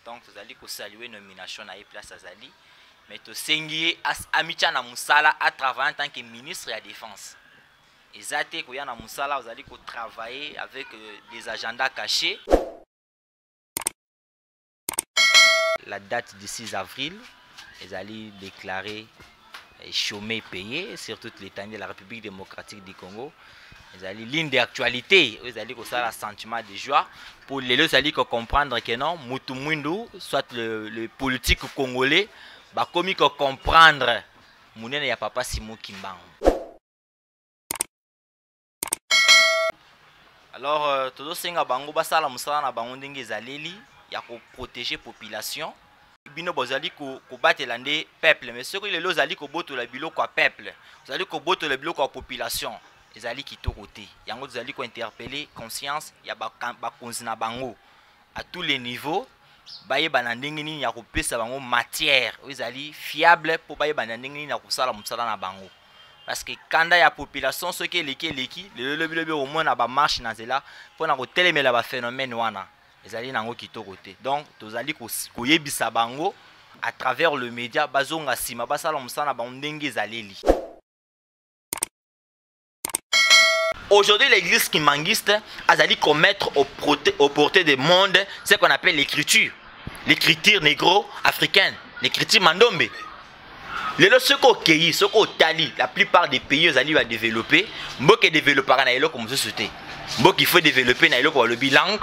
Donc, vous allez saluer nomination à place Azali, mais tu sengi amicha na musala à travailler en tant que ministre de la Défense. Et ça, tu na musala, vous allez travailler avec des agendas cachés. La date du 6 avril, vous allez déclarer chômé payé sur toute l'étendue de la République démocratique du Congo. Vous allez ligne d'actualité, vous allez un sentiment de joie pour les deux, vous allez comprendre que non, Mutumundu, soit le politique congolais, bah comme il comprendre, Mounene ya papa Simon Kimbangu. Alors, tout ce que bango basala musala na bango ndenge zaleli ya ko protéger population. Bino bozali ko battre lande peuple, mais ce que les lots zali ko boto la bilo kwa peuple, vous allez ko boto la bilo kwa population. Les alliés qui côté, yango des alliés qui interpeller conscience, ya ba konzina bango à tous les niveaux, baye banandingi ni ya kopesa bango matière, les alliés fiable pour baye banandingi ni ya kusala musala na bango. Parce que quand il y a population ceux qui le au moins na ba marche na zela pour na ko telemela ba phénomène wana. Les alliés nango qui côté. Donc tous alliés ko yebisa bango à travers le média bazonga sima basala musala na bango ndenge zaleli. Aujourd'hui, l'église kimbanguiste a allé commettre au portée du monde ce qu'on appelle l'écriture. L'écriture négro-africaine, l'écriture mandombe. Ce qu'on tali, la plupart des pays ont développé, beaucoup développera na comme société. Beaucoup il faut développer na le langue,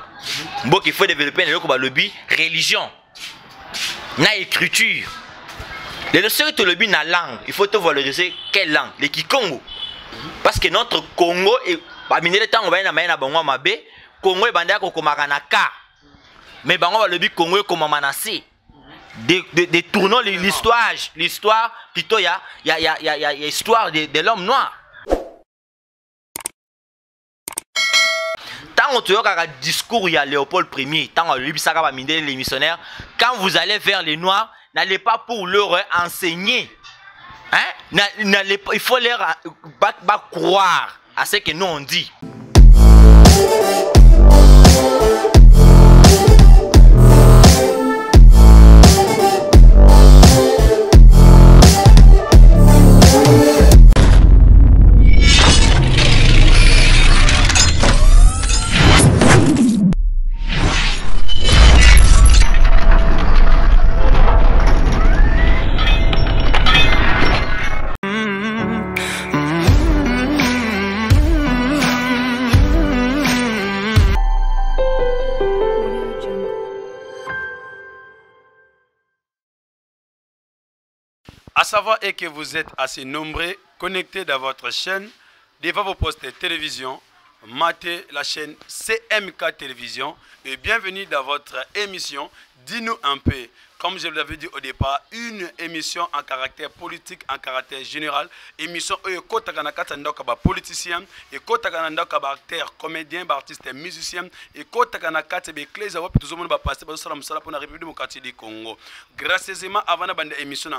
beaucoup il faut développer na le religion. Na écriture. Les leçons que le na langue, il faut te valoriser quelle langue, les Kikongo. Parce que notre Congo est parmi les temps on va na bango mabe Congo est bandé ko komakanaka mais bango va le but Congo est comme menacé détournons l'histoire plutôt il y a histoire de l'homme noir. Tant on te a discours il y a Léopold Ier tant on lui bisaka ba mindé les missionnaires quand vous allez vers les noirs n'allez pas pour leur enseigner. Hein? Il faut leur croire à ce que nous on dit. À savoir est que vous êtes assez nombreux connectés dans votre chaîne, devant vos postes de télévision, matez la chaîne CMK Télévision et bienvenue dans votre émission Dis-nous un peu. Comme je vous l'avais dit au départ, une émission en caractère politique, en caractère général. Émission où il y a politicien, et acteur, comédien, artiste, musicien, et pour la République démocratique du Congo. Gracieusement, avant l'émission,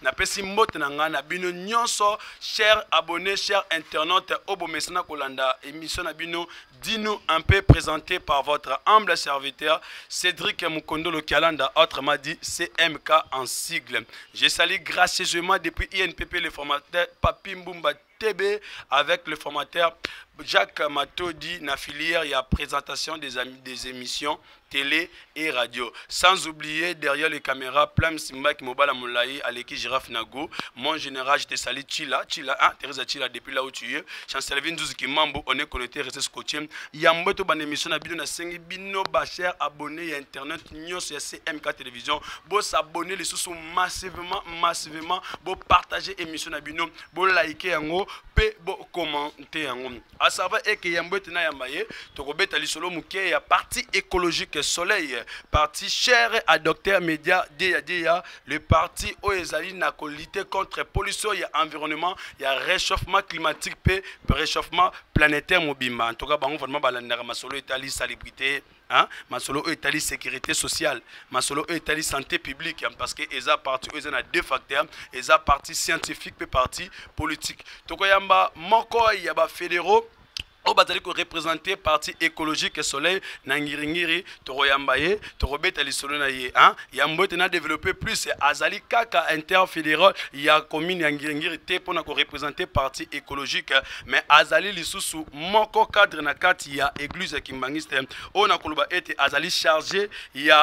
na pesi mbote na nga na bino nyonso chers abonnés, chers internautes, obo mesana kolanda émission na bino Dis-nous un peu présenté par votre humble serviteur Cédric Mukondolo Kialanda, autrement dit CMK en sigle. Je salue gracieusement depuis INPP le formateur Papi Mbumba TB avec le formateur Jacques Matodi na filière, il y a présentation des émissions télé et radio. Sans oublier derrière les caméras, Plam Simba qui Mobala Moulaï, Aleki Giraffe Nago, mon général, je te salue Chila, Teresa Chila depuis là où tu es. Chancelier Vindouzi qui Mambo, on est connecté, restez scotché. Yamboto ban émission na bino na sengi bino bacher abonné à internet nyos ya CMK télévision. Bo s'abonner les sous massivement, bo partager émission na bino, bo liker yango, pe bo commenter yango à savoir et que yambote na yambaye to kobeta lisolo muke ya parti écologique soleil parti cher à docteur média dia le parti o ezali na ko lutter contre pollution ya environnement ya réchauffement climatique pe réchauffement planétaire mobimba en tout cas bango vraiment balandaka masolo etali salubrité hein masolo etali sécurité sociale masolo etali santé publique parce que eza parti eza na deux facteurs eza parti scientifique pe parti politique tokoyamba moko ya ba fédéraux o bazali ko représenter parti écologique soleil na ngiringiri toroyamba ye torobeta lisolo na ye hein yambote na développer plus azali kaka interfédéral ya commune ya ngiringiri te pona ko représenter parti écologique mais azali lisusu moko cadre na kati ya église kimbangiste o na koloba ete azali chargé ya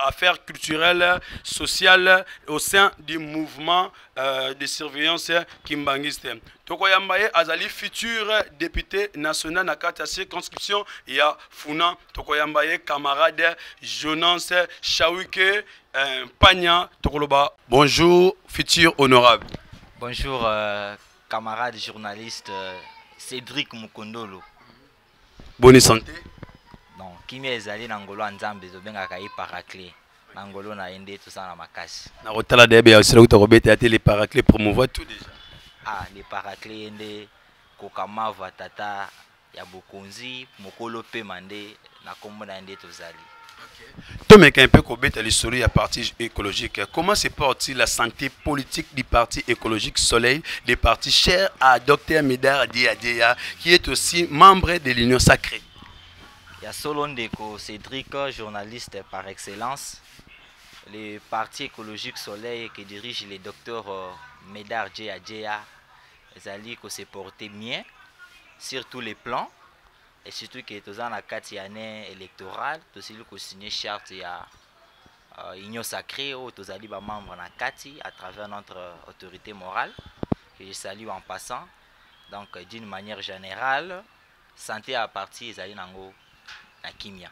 affaires culturelles sociales au sein du mouvement de surveillance kimbangiste tokoyamba ye azali futur député national na kati ya circonscription ya Funa tokoyamba ye camarade Jonas Shawike Pagna tokoloba bonjour futur honorable. Bonjour camarade journaliste Cédric Mukondolo. Bonne santé. Non, kimi ezali na ngolo nzambe zobengaka ye paraclet. Na ngolo na ende tout ça na makasi. Na rotala debe ya selo tokobeta ate les paraclet promouvoir tout déjà. Ah, les paraclés ende kokamava tata ya bokonzi mokolo pe mande na kombo na ende tozali. Tomeka un peu kobeta l'histoire ya parti écologique. Comment se porte la santé politique du parti écologique Soleil, des partis chers à Dr Médard Dia qui est aussi membre de l'Union sacrée? Ya solo ndeko Cédric, journaliste par excellence. Le parti écologique Soleil que dirige le docteur Médard Dia ezali ko se porter bien sur tous les plans et surtout que tous en kati année électorale tous ko signer charte ya union sacrée ou tous ali ba membre na kati à travers notre autorité morale que je salue en passant. Donc d'une manière générale santé à parti ezali nango na kimia.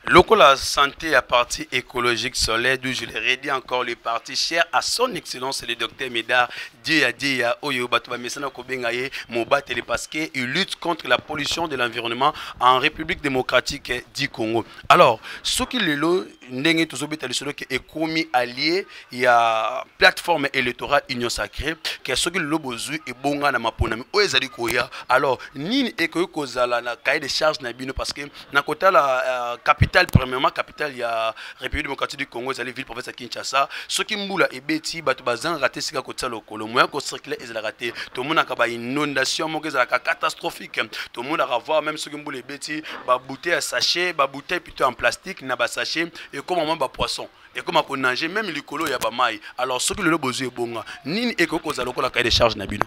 Loco la santé à parti écologique Soleil, d'où je l'ai redit encore, le parti cher à son excellence, le docteur Médard Dia Oyo Batuba Mesana Kobengaye, Mobatele, parce qu'il lutte contre la pollution de l'environnement en République démocratique du Congo. Alors, ce qui est là, Ndenge Tozobeta Lisolo qui est commis allié, il y a plateforme électorale Union Sacrée, qui est ce qui est là, Bozu et Bonga na Maponami, Oezali Koya. Alors, ni Ekoyo Kozala na cahier de charge Nabino, parce que Nakota la capitale. Premièrement, capitale, il y a République démocratique du Congo, il y a ville province à Kinshasa. Ce qui mboula et beti, batu bazan raté sika kotsa lokolo. Moyen ko circuler ils la raté. Tout le monde a kaba inondation, mo keza catastrophique. Tout le monde a voir même ce qui mboula et beti, ba bouteille à sachet, ba bouteille plutôt en plastique, na ba sachet et comme moment ba poisson. Et comme on nager même le colo ya ba maï. Alors ce que le besoin est bon. Nini et koko za lokola cahier de charge na bino.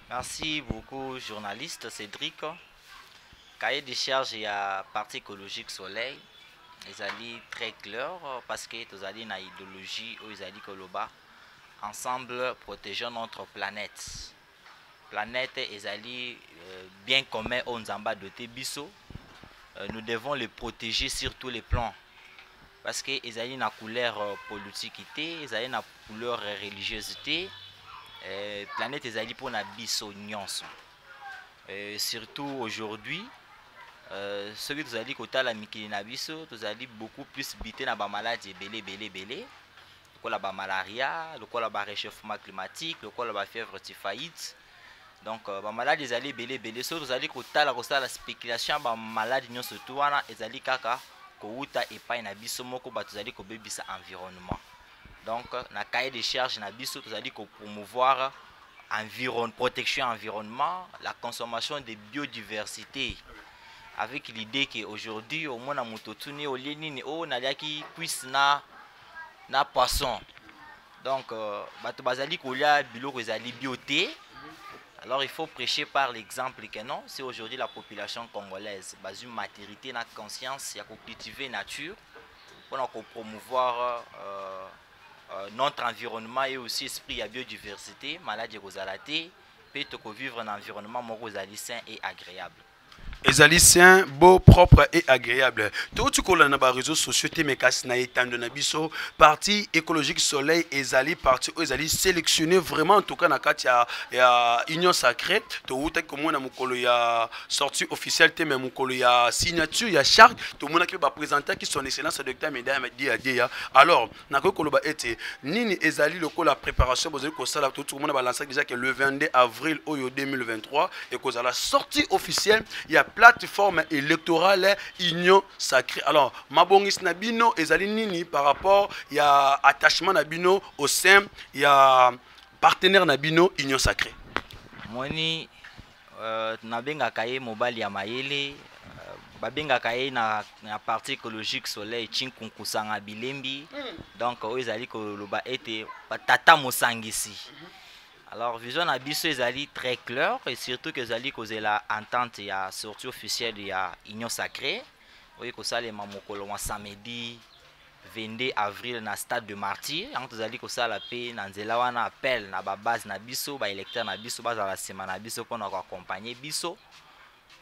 Merci beaucoup journaliste Cédric. Cahier de charge et à parti écologique Soleil, ils allaient très clair parce que ils allaient na idéologie ou ils allaient koloba ensemble protégeons notre planète. Planète ils allaient bien commun au Nzamba de Tebiso. Nous devons les protéger sur tous les plans parce que ils allaient na couleur politique, ils allaient na couleur religiosité. Planète ils allaient pour na biso nyonso. Surtout aujourd'hui. Ce que vous allez côté la mikili na biso, vous allez beaucoup plus biter na ba maladie belé. Le ba malaria, le ba réchauffement climatique, le ba fièvre typhoïde. Donc ba maladie ils allez belé. So vous allez côté la spéculation ba maladie nyon surtout wana ezali kaka ko uta epai na biso moko ba vous allez ko bebisa environnement. Donc na cahier de charge na biso vous allez ko promouvoir protection environnement, la consommation de biodiversité. Avec l'idée qu'aujourd'hui, au moins, on au Lénine, on a qui puisse na poisson. Donc, bioté. Alors, il faut prêcher par l'exemple que non, c'est aujourd'hui la population congolaise, base une maturité, na conscience, il y a cultiver nature pour promouvoir notre environnement et aussi esprit à biodiversité, maladie aux alatés, peut vivre un environnement sain et agréable. ezali sain, beau, propre et agréable. Tout ce qu'on a dans les réseaux sociaux, mais casse na étendre na biso parti écologique soleil ezali parti ezali sélectionné vraiment en tout cas na kati ya union sacrée. To uta comme on a mukolo ya sortie officielle te mais mukolo ya signature ya charte tout le monde qui va présenter qui son excellence docteur Mesdames Dia. Alors na ko koloba ete nini ezali loko la préparation bozali ko sala tout le monde va lancer déjà que le 22 avril oyo 2023 et que la sortie officielle il y a plateforme électorale union sacrée. Alors mabongis nabino ezali nini par rapport il y a attachement nabino au sein il y a partenaire nabino union sacrée. Moni nabenga kaye mobali ya mayele babenga kaye na parti écologique soleil chinkunkusanga bilembi donc oyo ezali koloba ete tata mosangisi. Alors, vision na biso ezali très clair et surtout que ezali kozela entente ya sortie officielle ya Union Sacrée. Oui, kosalema mokolo wa samedi 22 avril na stade de Martyr. Yango ezali kosala pe na nzela wana appel na ba base na biso, ba électeur na biso, ba za sema na biso pour nous accompagner biso.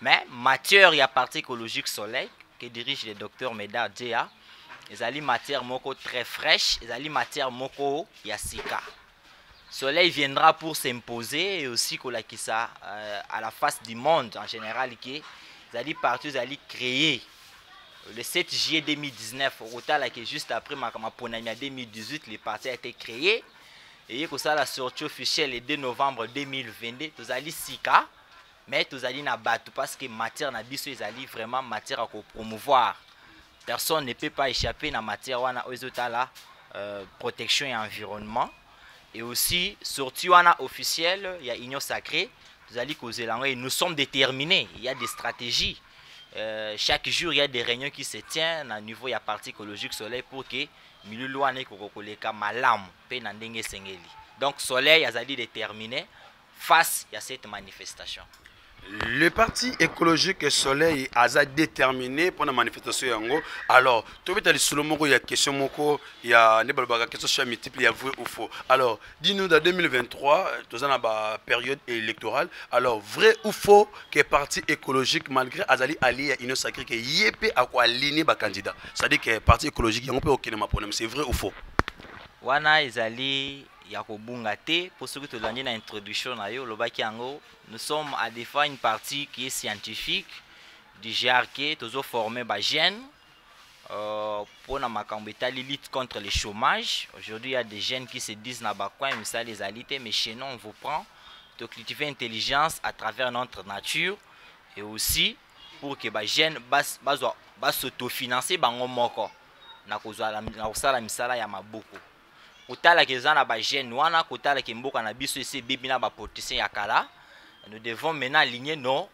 Mais matière ya parti écologique soleil que dirige le docteur Meda Dia, ezali matière moko très fraîche, ezali matière moko ya sika. Soleil viendra pour s'imposer et aussi ça à la face du monde en général qui est parti créer le 7 juillet 2019 au total qui juste après ma ponamia 2018 le parti a été créé et que ça la sortie officielle le 2 novembre 2022 tous ali sika mais tous ali na batu parce que matière na biso ezali vraiment matière à promouvoir. Personne ne peut pas échapper na matière wana ozotala protection et environnement. Et aussi, sortie officielle, il y a Union Sacrée, nous sommes déterminés, il y a des stratégies. Chaque jour, il y a des réunions qui se tiennent à niveau, il y a parti écologique soleil pour que donc soleil a déterminé face à cette manifestation. Le parti écologique soleil a déterminé pour la manifestation. Alors, tu veux dire il y a question moko, il y a des questions multiples, il y a vrai ou faux. Alors, dis-nous dans 2023, nous avons une période électorale. Alors, vrai ou faux que le parti écologique, malgré Azali allié à une sacrée, que yépé à quoi aligner les candidats. C'est-à-dire que le parti écologique, il n'y a pas aucun problème. C'est vrai ou faux? Wana ezali ya kobunga te pour ceux qui te l'ont na introduction na yo lobaki yango nous sommes à défendre une partie qui est scientifique du GRK toujours formé ba jeunes pour na makambo etali lutte contre le chômage. Aujourd'hui il y a des jeunes qui se disent na bakwa misala les alités mais chez nous on vous prend de cultiver intelligence à travers notre nature et aussi pour que ba jeunes bas s'autofinancer bango moko na kozala na kosala misala ya maboko. Kotala kezana ba jeune wana kotala ke mboka na biso ese bibina ba politicien ya kala. Nous devons maintenant aligner nos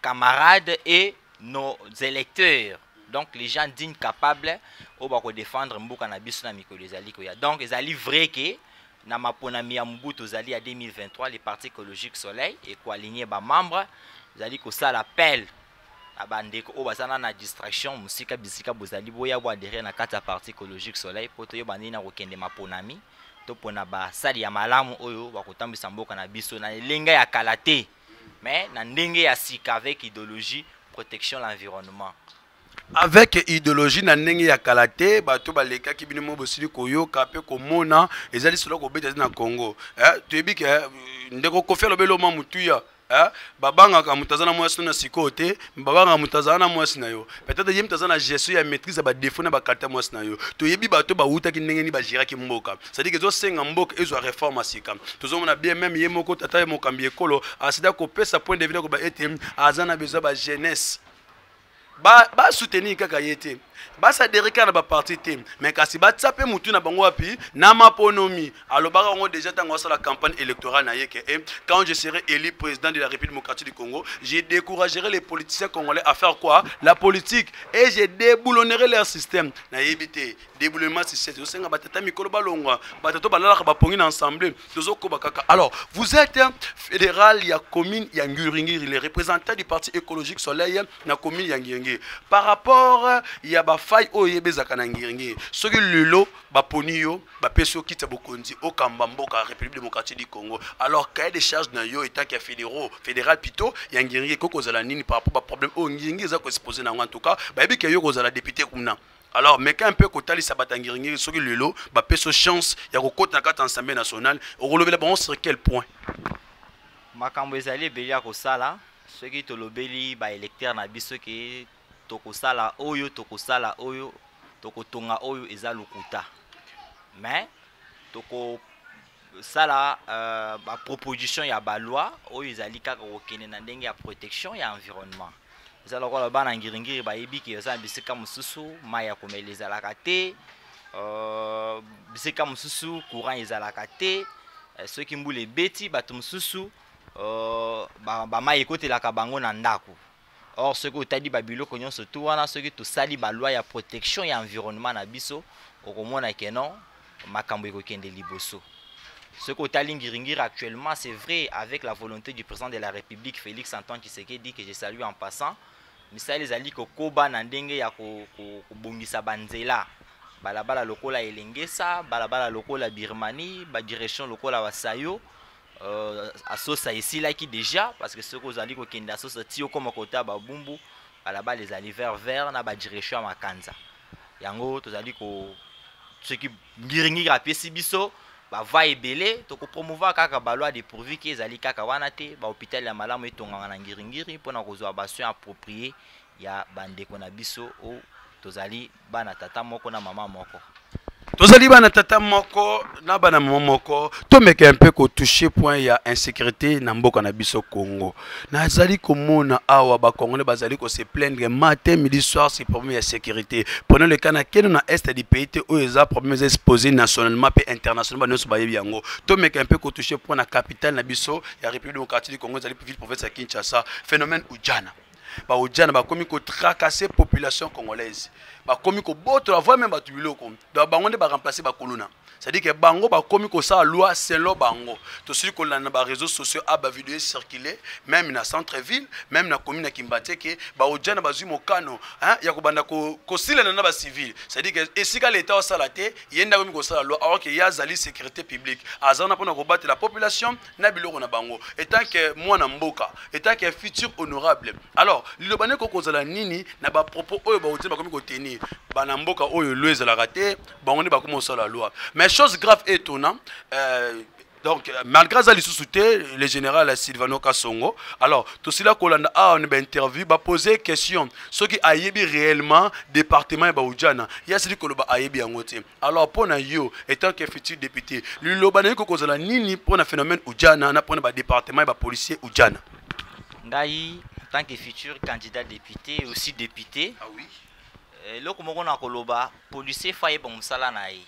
camarades et nos électeurs. Donc les gens dignes capables au ba ko défendre mboka na biso na mikolo ezali ko ya. Donc ezali vrai que na maponami ya Mobutu zali à 2023 les partis écologiques soleil et ko aligner ba membres ezali ko sala appel abandeko o bazana na distraction musika bisika bozali boya bo adhérer na kata parti écologique soleil poto yo bandina kokende maponami to pona ba sali ya malamu oyo bakotambisa mboka na biso na lenga ya kalate mais na ndenge ya sika avec idéologie protection l'environnement. Avec idéologie na ndenge ya kalate bato baleka ki bino mo bosili koyoka pe komona ezali solo ko beta na Congo toyebi ke ndeko Koffi Olomide mutuya babanga ka mutazana mwasi na sikote babanga mutazana mwasi na yo peut-être yem tazana gestion ya maîtrise ba défaut na ba carte mwasi na yo to yebi bato ba uta ki ndenge ni ba gérera ki mboka c'est à dire que zo senga mboka ezo réforme asika tozo mona bien même yemoko tata ye mokambi ekolo asida ko pesa point de vue ko ba etem azana besoin ba jeunesse ba soutenir kaka yete ba sa derika na ba parti tem mais kasi ba tsape mutu na bango wapi na maponomi alobaka ngo déjà tango sa la campagne électorale na yeke quand je serai élu président de la République démocratique du Congo je découragerai les politiciens congolais à faire quoi la politique et je déboulonnerai leur système na yebité déboulonnement système zo senga batata mikolo balonga batato balala ba pongi na ensemble tozo ko bakaka. Alors vous êtes fédéral ya commune ya Nguringiri les représentants du parti écologique soleil na commune ya Nguringiri par rapport ya ba faille oyo yebezaka na ngiringi soki lelo baponi yo bapesi yo kiti ya bokonzi okamba mboka ya République démocratique du Congo alors cahier de charge na yo état ya fédéral plutôt ya ngiringi kokozala nini par rapport ba problème oyo ngiringi eza koexposer nango en tout cas bayebi ke yo kozala député kuna alors mais quand un peu kotalisa batangiringi soki lelo bapesi yo chance ya kokota na kati ya Assemblée nationale okolobela bango sur quel point makambo ezali ebeli ya kosala soki tolobeli baélecteur na biso ke tokosala oyo tokotonga oyo eza lokuta mais tokosala baproposition ya baloi oyo ezali kaka kokende na ndenge ya protection ya environnement eza lokola bana ngiringiri bayebi ke eza bisika mosusu mai ya komela ezalaka te bisika mosusu courant ezalaka te soki mbula ebeti bato mosusu bamai ekotelaka bango na ndako or soki otali babiloko nyonso tu wana soki tosali baloi ya protection ya environnement na biso okomona ke non makambo ekokende liboso soki otali ngiringiri actuellement c'est vrai avec la volonté du président de la République Félix Antoine Tshisekedi que je salue en passant misali ezali kokoba na ndenge ya kobongisa banzela balabala lokola Elengesa balabala lokola Birmanie badirection lokola Wasayo asosa esilaki déjà parce que soki ozali kokende asosa ti okoma kota babumbu balabala ezali vert na badirection ya makanza yango tozali soki ngiringiri apesi biso bava ebele tokopromouvoir kaka baloi dépourvu ki ezali kaka wana te bahôpital ya malamu etongaka na ngiringiri mpona kozwa basoin approprié ya bandeko na biso o tozali bana tata moko na mama moko tozali bana tata moko na bana mama moko tomeka un peu ko toucher point ya insécurité na mboka na biso Congo nazali komona awa ba congolais bazali ko se plaindre matin midi soir c'est problème ya sécurité pendant le cas na keno na est du pays te o eza problème exposé nationalement et internationalement nous bayebi yango tomeka un peu ko toucher point na capitale na biso ya République démocratique du Congo zali ville province ya Kinshasa phénomène Ujana ba Ujana ba komi ko tracasser population congolaise ba komi ko boto la voix même ba tubiloko ba bango nde ba remplacer ba kolona c'est-à-dire que bango ba komi ko sa loi selon bango to sili ko lana ba réseaux sociaux a ba vidéo circuler même na centre ville même na commune ya Kimbate ke ba Ujana bazui mokano hein ya ko banda ko sila na ba civil c'est-à-dire que esika l'état au salate yenda komi ko sa loi alors que ya zali sécurité publique azana pona ko battre la population na biloko na bango étant que moi na mboka étant que futur honorable alors lilobane ko kozala nini na ba propos oyo ba Ujana ba komi ko tenir bana mboka oyo loise la raté bango ne ba komi ko la loi mais chose grave et étonnant donc malgré ça les sous-soutés le général Silvano Kasongo alors tout cela kolanda a une interview ba poser question ce qui ayebi réellement département ba Ujana ya sili koloba ayebi yangote alors pona yo étant que futur député lui lobana ko kozala nini pona phénomène Ujana na pona ba département ba policier Ujana ngai en tant que futur candidat député aussi député ah oui loko moko na koloba policier faye bon musala na ye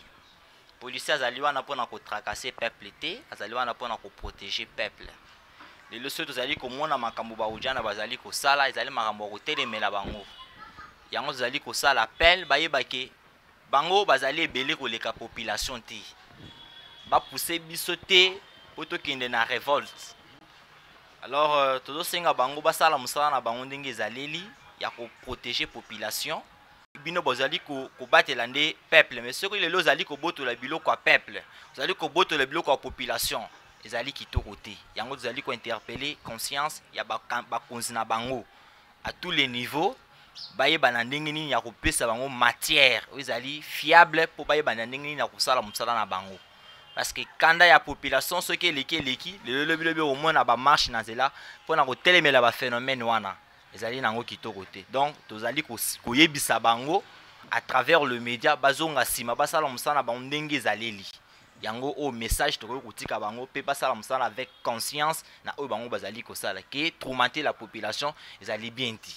policier azali wana mpona kotracasser peuple te azali wana mpona koprotéger peuple lelo soki tozali komona makambo ba Ujana bazali kosala ezali makambo ya kotelemela bango yango tozali kosala appel bayebake bango bazali ebele koleka population te bapousse biso te po tokende na révolte alors tozosenga bango basala mosala na bango ndenge ezaleli ya koprotéger population bino bozali kobatela nde peuple mais soki lelo ozali kobotola biloko ya peuple ozali kobotola biloko ya population ezali kitoko te yango tozali kointerpeller conscience ya bakonzi na bango à tous les niveaux bayeba na ndenge nini ya kopesa bango matière oyo ezali fiable mpo bayeba na ndenge nini ya kosala mosala na bango parce que kanda ya population soki eleki lelo lobilobi omona bamarche na nzela mpona kotelemela baphénomène wana ezali nango kitoko te donc tozali koyebisa bango à travers le média bazonga nsima basala mosala na bango ndenge ezaleli yango o message tokoki kotika bango mpe basala mosala avec conscience na oyo bango bazali kosala ke tourmenter la population ezali bien ti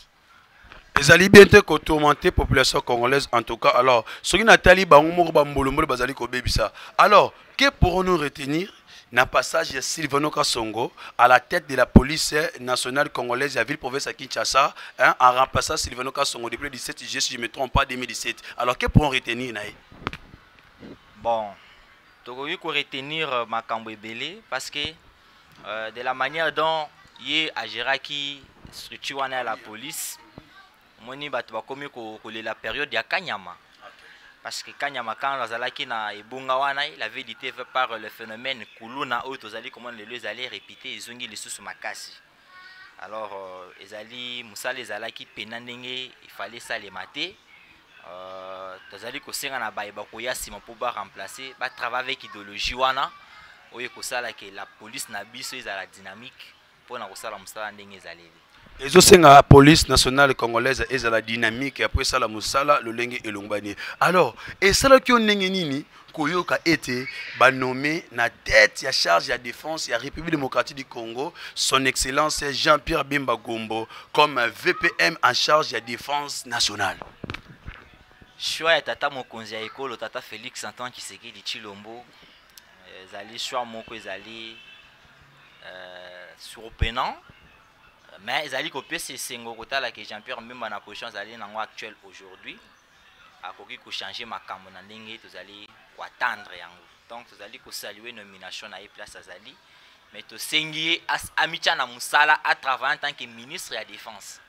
ezali bien te ko tourmenter population congolaise en tout cas alors soki natali bango moko bambolombolo bazali kobebisa alors que pourrons-nous retenir na passage de Silvano Kasongo à la tête de la police nationale congolaise de la ville province à Kinshasa hein, en remplaçant Silvano Kasongo depuis le 17 juillet si je ne me trompe pas 2017 alors que pourrons retenir naï bon tokoki ko retenir makambo ebele parce que de la manière dont ye agiraki structure wana ya la police moni bato bakomi la période ya Kanyama. Parce que Kanyama quand azalaki na ebunga wana il avait dit par le phénomène kuluna oyo tozali comment les allaient répéter ezongi lisusu makasi. Alors ezali musala ezalaki pena ndenge il fallait ça les mater. Tozali kosenga na baye bakoya sima po ba remplacer ba travailler avec idéologie wana oyo kosala que la police na biso ezala dynamique pour na kosala musala ndenge ezaleli. La police nationale congolaise est la dynamique et après ça la musala le lenge elongbani. Alors, et ça là qui on nini koyoka été nommé na tête ya charge ya défense ya République démocratique du Congo son excellence Jean-Pierre Bemba Gombo comme VPM en charge ya défense nationale. Choix ya tata mokonzi ya ekolo tata Félix Antoine Tshisekedi Tshilombo ezali choix moko ezali surprenant. Mais ezali kopesa sengo kotala que Jean-Pierre Bemba na position ezali nango actuel aujourd'hui akoki ko changer makambo na ndenge tozali ko attendre yango. Donc tozali ko saluer nomination na place azali mais to sengi amicha na musala à travailler en tant que ministre de la défense.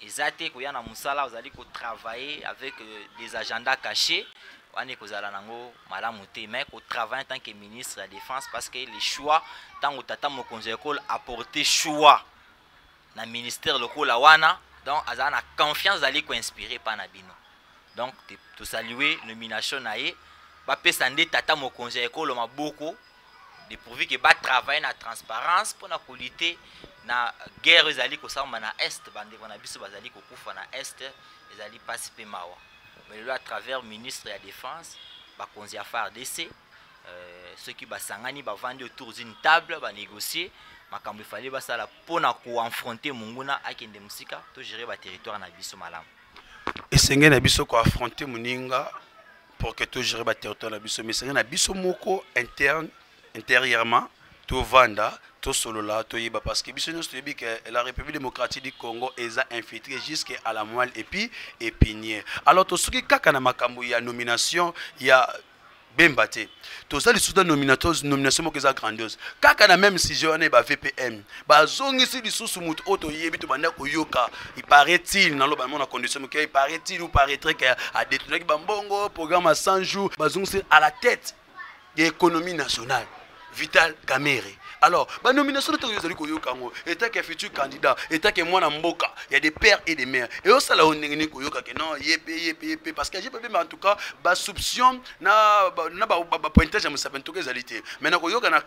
Ezate ko ya na musala ozali ko travailler avec des agendas cachés wane kozala nango malamu te mais ko travailler en tant que ministre de la défense parce que les choix tant tata mokonzi ekolo apporter choix na ministère local wana donc azana na confiance d'aller ko inspiré par Nabino. Donc to saluer nomination nae ba pesa nde tata mokonzi ekolo maboko de pourvu que ba travailler na transparence pour na qualité na guerre ezali ko samba na est bande wana biso bazali ko kufa na est ezali participer mawa mais là à travers ministre de la défense ba konzi ya FARDC ceux qui basangani ba vendre autour d'une table ba négocier makambo fallait basala pona ko affronter munguna akende musika to gérer ba territoire na biso malamu et sengé na biso ko affronter muninga pour que to gérer ba territoire na biso mais sengé na biso moko intérieurement to vanda to solola to yiba parce que biso nyonso toyebi que la République démocratique du Congo est infiltrée jusqu'à la moelle épinière. Alors to soki kaka na makambo ya nomination ya Bembate. Tout ça, les soudans nomination qui est grandiose. Kaka na même si je on est VPM. Ba zongi si les sous mout auto yebi to banda ko yoka. Il paraît-il dans le monde condition il paraît-il ou paraîtrait qu'à détourner bambongo programme à 100 jours. Ba zongi à la tête de l'économie nationale. Vital Kamerhe. Alors, la nomination de Toyozali Koyoka, état que futur candidat, état que moi Mboka, il y a des pères et des mères. Et au salon on Koyoka que non, yep, parce que j'ai pas en tout cas, ba soupçon na pointage à Moussa Bentoke Zalité. Mais na Koyoka na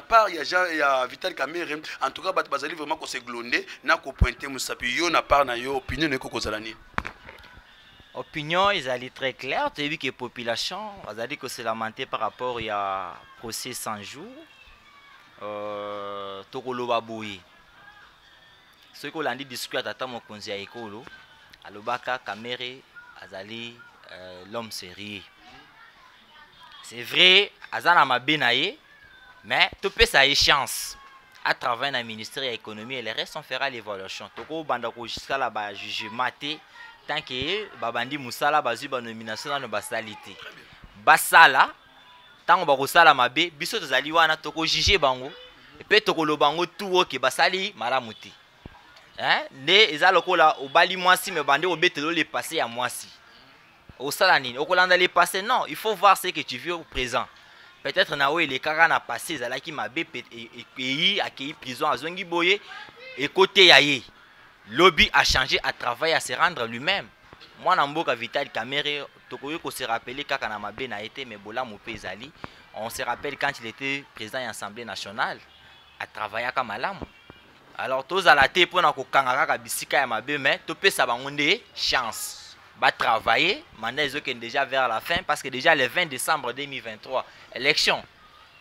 part il y a Vital Kamerhe, en tout cas bazali vraiment qu'on s'est glondé, na ko pointer Moussa Piyo na part na yo opinion ne ko zalani. Opinion, ils allaient très clair. Tu as vu que la population, ils allaient que c'est lamenté par rapport à procès 100 jours. Tokolo Baboui. Ce que l'on dit discuter à Tata Mokonzi à Ekolo, à Lobaka, Kamerhe, Azali, l'homme sérieux. C'est vrai, Azana m'a benaye, mais tu peux ça échéance. À travers le ministère de l'économie et le reste, on fera l'évaluation. Toko Bandako jusqu'à la juge maté. Tant que babandi musala bazu ba nomination na basalite basala tant ba kosala mabe biso tozali wana toko juger bango et pe toko lo bango tout que basali malamuti ne eza lokola obali mwasi me bande obetelo le passé ya mwasi osala nini okolanda le passé non il faut voir ce que tu vis au présent peut-être na o le kaka na passé ezalaki mabe pays accueilli prison azongi boye et côté yaye lobby a changé à travailler à se rendre lui-même. Moi, Namboka Vital Kamerhe, Tokoyoko se rappelait quand Kanamabe n'a été, mais Bola Moupé Zali. On se rappelle quand il était président de l'Assemblée nationale, à travailler comme Malam. Alors, tous à la tête pour nous Kangaka Bisika Yamabe, mais Topé Sabangonde, chance. Va travailler, mandat est déjà vers la fin, parce que déjà le 20 décembre 2023, élection.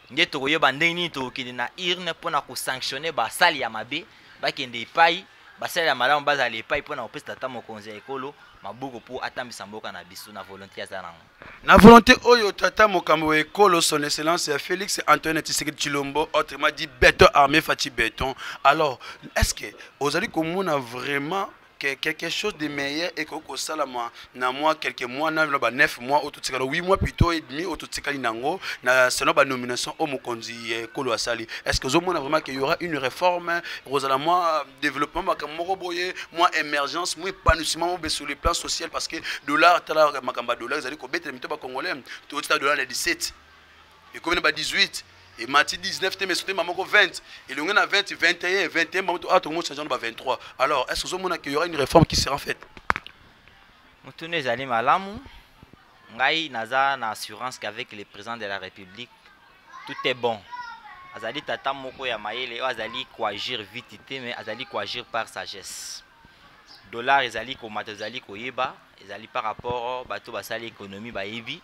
Nous avons bandeni to na irne pour nous sanctionner Basali Yamabe, Bakende Pai. Basala malamu bazali pa ipona opesa tata mokonzi ekolo mabuko pour atambisa mboka na biso na volonté azanango na volonté oyo tata mokambo ekolo son excellence Félix Antoine Tshisekedi Tshilombo autrement dit béton armé Fati béton. Alors est-ce que ozali komona vraiment quelque chose de meilleur et que ça na moi quelques mois na 9 mois au tout 8 mois plutôt et demi au tout nango na selon ba nomination au mokonzi Kolo Asali. Est-ce que vous vraiment qu'il y aura une réforme Rosala moi développement makamoko boye moi émergence moi épanouissement sur le plan social parce que dollar tala makamba dollar zali ko betre mito ba congolais tout dollar le 17 et combien ba 18 et Mati 19, mais c'était maman 20. Et le a 20, 21, 21, tout le monde change 23. Alors, est-ce que vous qu'il y aura une réforme qui sera faite? Moutoune Zali Malamou, Ngaï Naza na assurance qu'avec le président de la République, tout est bon. Azali Tata Moko Yamaele, Azali quoi agir vite, mais Azali quoi agir par sagesse. Dollar, Azali Komata, Azali Koyeba, Azali par rapport à bateau basali économie, Baebi.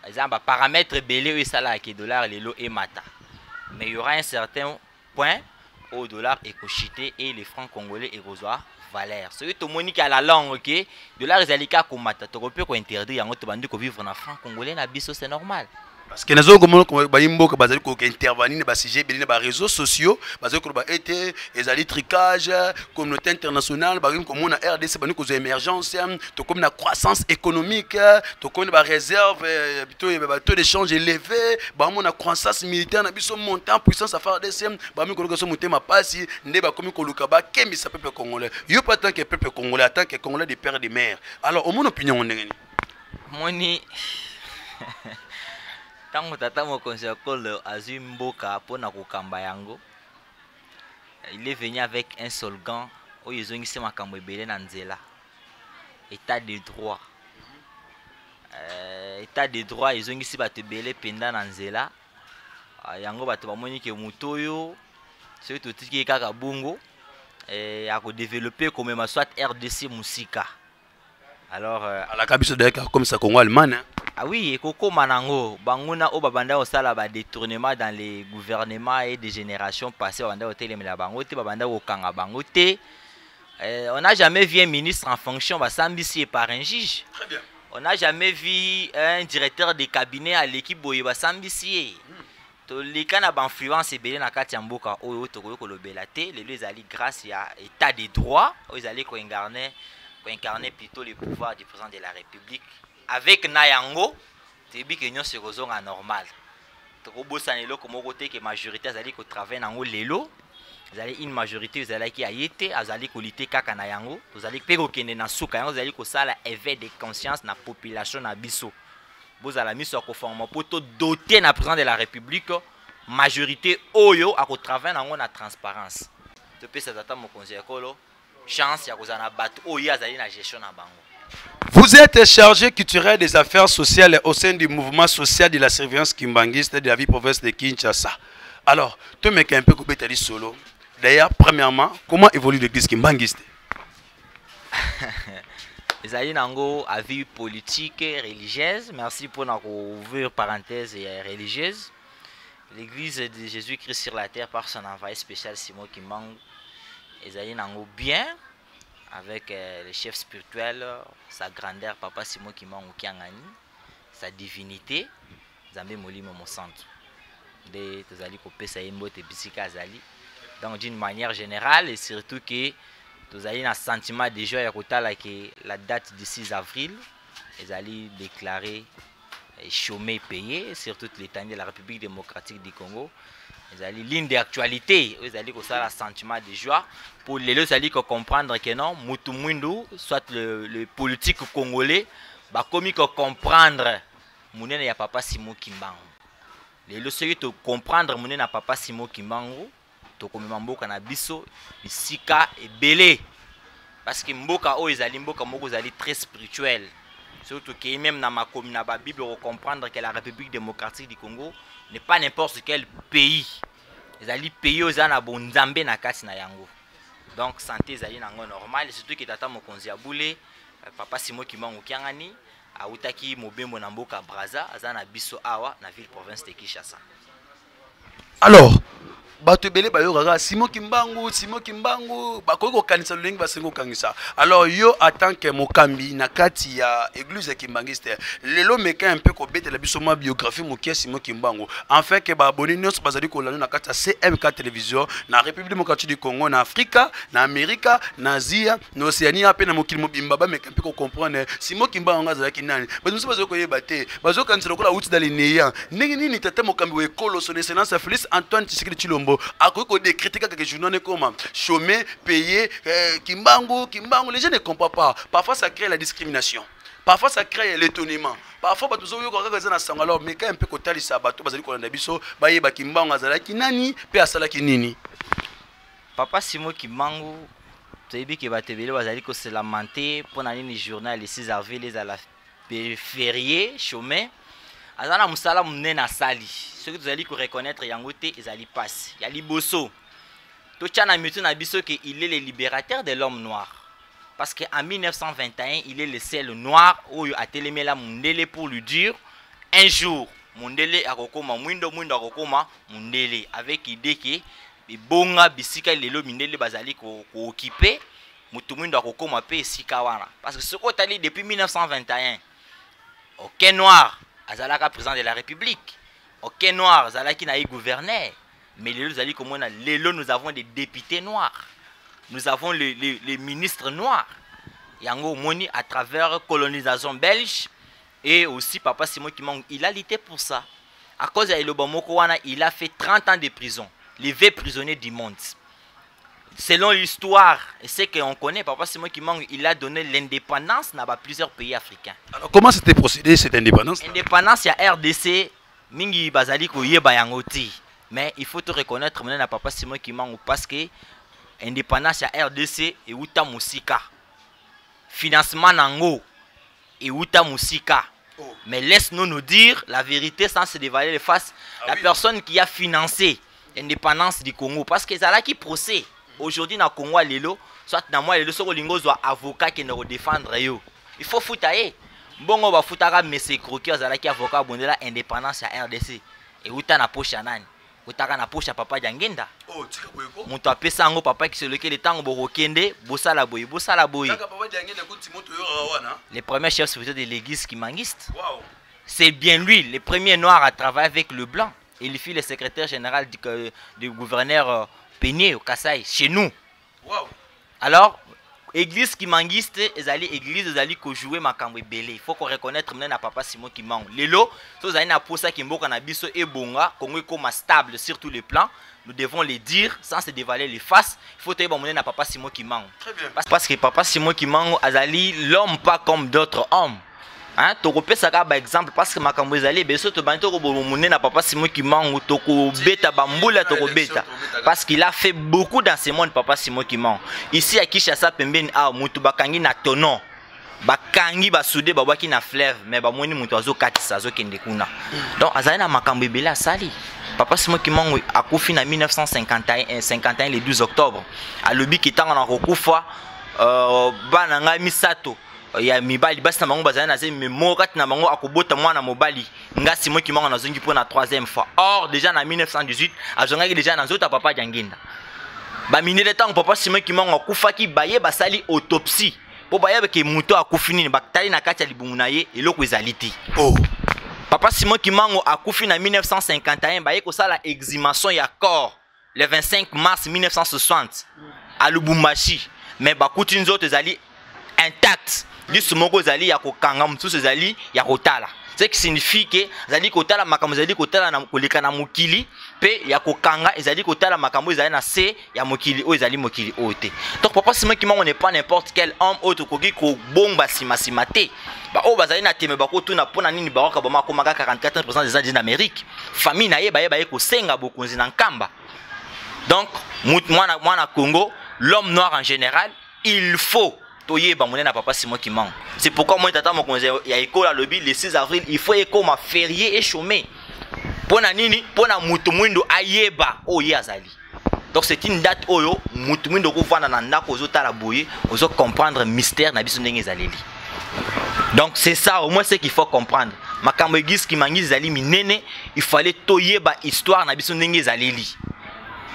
Exemple, paramètres belé et salaire qui dollar les lots et mata. Mais il y aura un certain point où le dollar est cochité et les francs congolais est reçoit valeur. Ce qui est monique à la langue, ok, dollar est alika comme mata. Tu peux interdire en autre que vivre en franc congolais na biso c'est normal. Parce que nous avons intervenir dans les réseaux sociaux, parce que été les tricage, communauté internationale, comme on a RDC, nous avons émergence, comme la croissance économique, comme la réserve, taux d'échange élevé, on a croissance militaire, on a montant puissance à faire des SEM, on a monté ma passe, on a comme Kolukaba, Kemi sa peuple congolais. Il n'y a pas tant que peuple congolais, tant que congolais des pères et des mères. Alors, mon opinion, on est. Moni. Tango tata mokonzi Kolo azui mboka pona kokamba yango. Il est venu avec un slogan où ils ont dit makambo ebele na nzela. État de droit. État de droit ils ont dit bato ebele penda na nzela. Yango bato bamoni ke mutoyo c'est tout tiki kaka bongo a ko développer comme ma soit RDC musika. Alors à la cabiso de comme ça Congo Allemagne. Ah oui, Koko Manango, Banguna Obabanda au Salaba détournement dans les gouvernements et des générations passées, Banda au Télémila Bangote, Babanda au Kanga Bangote. On n'a jamais vu un ministre en fonction, Basambisi par un juge. Très bien. On n'a jamais vu un directeur de cabinet à l'équipe Boye Basambisi. Les cas d'influence et belé na Katiamboka, Oyo Toko Kolobelate, les alliés grâce à état de droit, ils allaient incarner plutôt le pouvoir du président de la République. Avec Nayango, c'est bien que nous sommes normal. Tokobo sanelo comme côté que majorité azali ko travailler nango lelo, azali une majorité azali qui a été azali ko lité kaka Nayango, azali pe ko kende na suka yango azali ko sala éveil de conscience na population na biso. Bozala miso ko former poto doter na président de la République majorité oyo a ko travailler nango na transparence. To pe sa tata mokonzi ekolo chance ya kozana bato oyo azali na gestion na bango. Vous êtes chargé culturel des affaires sociales au sein du mouvement social de la surveillance kimbanguiste de la vie province de Kinshasa. Alors, tu me un peu coupé ta solo. D'ailleurs, premièrement, comment évolue l'église kimbanguiste? Les alliés nango à vie politique et religieuse. Merci pour nous ouvrir parenthèse religieuse. L'église de Jésus-Christ sur la terre par son envoyé spécial Simon Kimbangu. Les alliés nango bien. Avec le chef spirituel, sa grandeur, Papa Simon Kimbangu Kiangani, sa divinité, Zambé Molimo mon centre. De Tozali Kopé Saïmbo te Bisika Zali. Donc d'une manière générale, et surtout que Tozali un sentiment de joie que la date du 6 avril, ils allaient déclarer chômé payé sur toute l'étendue de la République démocratique du Congo. Ils allaient ligne d'actualité, ils allaient que ça un sentiment de joie pour les autres allaient comprendre que non, Mutumundu, soit le politique congolais, bah comme il comprendre Mounene ya Papa Simon Kimbangu. Les autres allaient comprendre Mounene ya Papa Simon Kimbangu, to comme mboka na biso, bisika et belé, parce que mboka o ils allaient mboka moko ils allaient très spirituel. Surtout que même dans ma commune, dans la Bible, on comprendre que la République démocratique du Congo n'est pas n'importe quel pays. Les alliés pays aux Anabonzambe na kasi na yango. Donc santé zali nango normal. Surtout que tata mokonzi aboulé, Papa Simon Kimbangu Kiangani, a utaki mobembo na mboka Braza, azana biso awa na ville province de Kinshasa. Alors, bato ebele bayokaka Simon Kimbangu bakoki kokanisa lolenge basengi kokangisa. Alors yo en tant que mokambi na kati ya église kimbangiste lelo meka un peu kobetela biso ma biographie mokia Simon Kimbangu en fait que baboni nyonso bazali kolanda na kati ya CMK télévision na République démocratique du Congo, na Afrika, na Amerika, na Asia, na Océanie, pe na mokili mobimba ba meka mpe ko comprendre Simon Kimbangu azalaki nani. Bazo bazoko yeba te bazo kanisa lokola uti dali neya ndenge nini tata mokambi we kolo son excellence Félix Antoine Tshisekedi Tshilombo akoki ko décréter que journée comme chômé payé Kimbangu les gens ne comprennent pas. Parfois ça crée la discrimination, parfois ça crée l'étonnement, parfois bato zo yoka kaka na sango. Alors mais quand un peu kotalisa bato bazali kolanda biso bayeba Kimbangu azalaki nani pe asalaki nini. Papa Simon Kimbangu toyebi ke batebele bazali ko se lamenter pour nani journal le 6 avril les à la férié chômé azana musala munene na sali ce que tozali ko reconnaître yango te ezali passe ya liboso to tchana mitu na biso que il est le libérateur de l'homme noir parce que en 1921 il est le seul noir oyo atelemela mundele pour lui dire un jour mundele akokoma mwindo akokoma mundele avec idée que bonga bisika lelo mindele bazali ko occuper mutu mwindo akokoma pe esika wana parce que ce qu'on tali depuis 1921 aucun noir azalaka président de la République, aucun noir azalaki na gouverneur, mais lelo zali komona lelo nous avons des députés noirs, nous avons les ministres noirs yango moni à travers colonisation belge. Et aussi Papa Simon Kimbangu il a lutté pour ça à cause de Eloba Moko wana il a fait 30 ans de prison, les 20 prisonniers du monde. Selon l'histoire et ce qu'on connaît, Papa Simon Kimbangu il a donné l'indépendance dans plusieurs pays africains. Alors comment c'était procédé cette indépendance? Indépendance, il y a RDC, mingi bazali ko yeba yango te. Mais il faut te reconnaître maintenant Papa Simon Kimbangu parce que indépendance il y a RDC et uta musika. Financement nango et uta musika. Oh. Mais laisse-nous nous dire la vérité sans se dévaler les faces. La personne qui a financé l'indépendance du Congo parce que c'est là qui procède. Aujourd'hui na Congo lelo soit na moi lelo soko lingo zo avocat qui ne défendre yo il faut foutaye bongo ba futaka monsieur croqueur zala ki avocat bondela indépendance ya RDC et uta na poche nani utaka na poche papa Jangenda oh tika boyeko muto apesa ngo papa ki soloke le tango borokende bosala boy taka papa Jangenda ko timoto yo wana le premier chef spirituel de l'église kimangiste. Wow. C'est bien lui le premier noir à travailler avec le blanc. Il fut le secrétaire général du gouverneur Peigné au Kassai, chez nous. Wow. Alors, église kimangiste, église ezali ko jouer makambo belé. Il faut qu'on reconnaître maintenant Papa Simon Kimbangu. Lelo, so zali na posa kimboka na biso ebonga, Congo comme stable sur tous les plans. Nous devons les dire sans se dévaler les faces. Il faut te mener à Papa Simon Kimbangu. Très bien. Parce que Papa Simon Kimbangu azali l'homme pas comme d'autres hommes. Hein, tokopé ça par exemple parce que makambo ezali beso to banto ko bomone na Papa Simon Kimbangu toko beta bambula toko beta parce qu'il a fait beaucoup dans ce monde Papa Simon Kimbangu. Ici à Kinshasa pembeni a mutu bakangi na tonon bakangi basoude babaki na fleuve mais bamoni mutu azo katisa azo kende kuna. Donc azali na makambo ebela sali. Papa Simon Kimbangu akufi na 1951 le 12 octobre. Alobi kitanga na kokufa bana nga misato ya mibali basi na bango bazana na zemi mokati na bango akobota mwana mobali nga Simon Kimbangu na zongi pour la troisième fois. Or déjà en 1918 azongaki déjà na nzota Papa Jangenda ba minele tango Papa Simon Kimbangu akufaki baye basali autopsie po baye ke muto akufi nini bakitali na kati ya libumu na ye eloko ezali te. Oh. Papa Simon Kimbangu akufi na 1951 baye kosala exhumation ya corps le 25 mars 1960 à Lubumbashi mais bakuti nzoto ezali intact. Lisu moko zali ya kokanga mtusu zali ya kotala. Ce qui signifie que zali kotala makambo zali kotala na koleka na mokili pe ya kokanga ezali kotala makambo zali na se ya mokili o ezali mokili ote. Donc Papa Simon Kimbangu n'est pas n'importe quel homme autre koki ko bomba sima te. Ba o bazali na teme bako tuna pona nini ba ka bama komaka 44% des États d'Amérique. Famille na ye ba ko senga bokonzi na nkamba. Donc mwana Congo, l'homme noir en général, il faut Papa Simon Kimbangu. C'est pourquoi moi tata mon conseil ya école à lobby le 6 avril il faut école ma férié et chômé. Pona nini pona mutu mwindo ayeba oye azali. Donc c'est une date oyo mutu mwindo ko vanda na ndako ozotala boye ozo comprendre mystère na biso ndenge ezaleli. Donc c'est ça au moins ce qu'il faut comprendre. Makambo église kimangisi zali minene il fallait toyeba histoire na biso ndenge ezaleli.